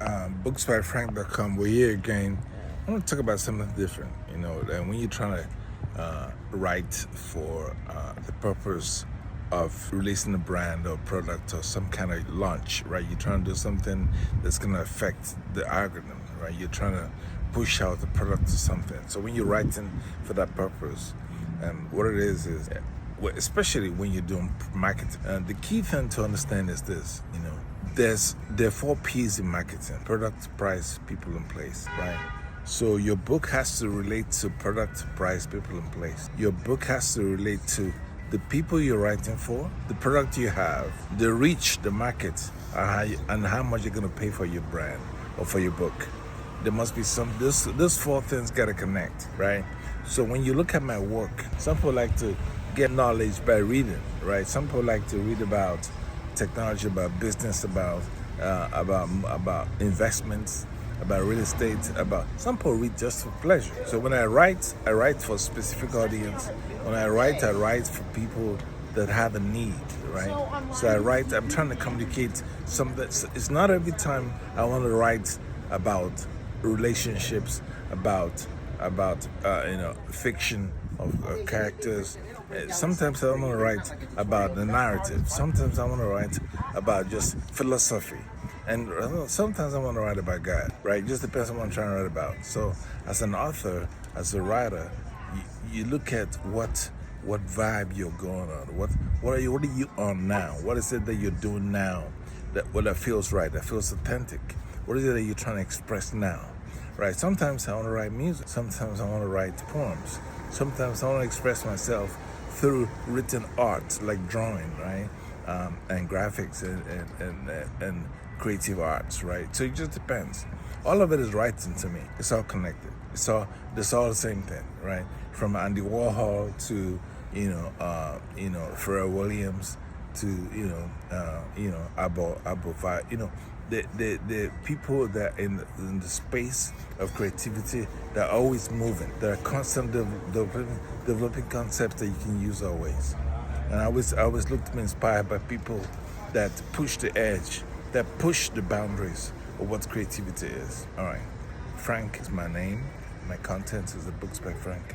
booksbyfrank.com. We're here again. I want to talk about something different. And when you're trying to write for the purpose of releasing a brand or product or some kind of launch, right? You're trying to do something that's going to affect the algorithm, right? You're trying to push out the product to something. So when you're writing for that purpose, what it is, especially when you're doing marketing, the key thing to understand is this, there are 4 P's in marketing: product, price, people, and place, right? So your book has to relate to product, price, people, and place. Your book has to relate to the people you're writing for, the product you have, the reach, the market, and how much you're going to pay for your brand or for your book. There must be those 4 things got to connect, right? So when you look at my work, some people like to get knowledge by reading, right? Some people like to read about technology, about business, about investments, about real estate, some people read just for pleasure. So when I write for a specific audience. When I write for people that have a need, right? So I'm trying to communicate something. It's not every time I want to write about relationships, about fiction of characters. Sometimes I want to write about the narrative. Sometimes I want to write about just philosophy. And sometimes I want to write about God, right? It just depends on what I'm trying to write about. So as an author, as a writer, you look at what vibe you're going on. What are you on now? What is it that you're doing now that feels right, that feels authentic? What is it that you're trying to express now? Right? Sometimes I want to write music. Sometimes I want to write poems. Sometimes I want to express myself through written art, like drawing, right? And graphics and creative arts, right? So it just depends. All of it is writing to me. It's all connected. It's all the same thing, right? From Andy Warhol to Pharrell Williams to Abu, the people that in the space of creativity, they're always moving. They're constantly developing concepts that you can use always. And I always look to be inspired by people that push the edge, that push the boundaries of what creativity is. All right, Frank is my name. My content is the Books by Frank.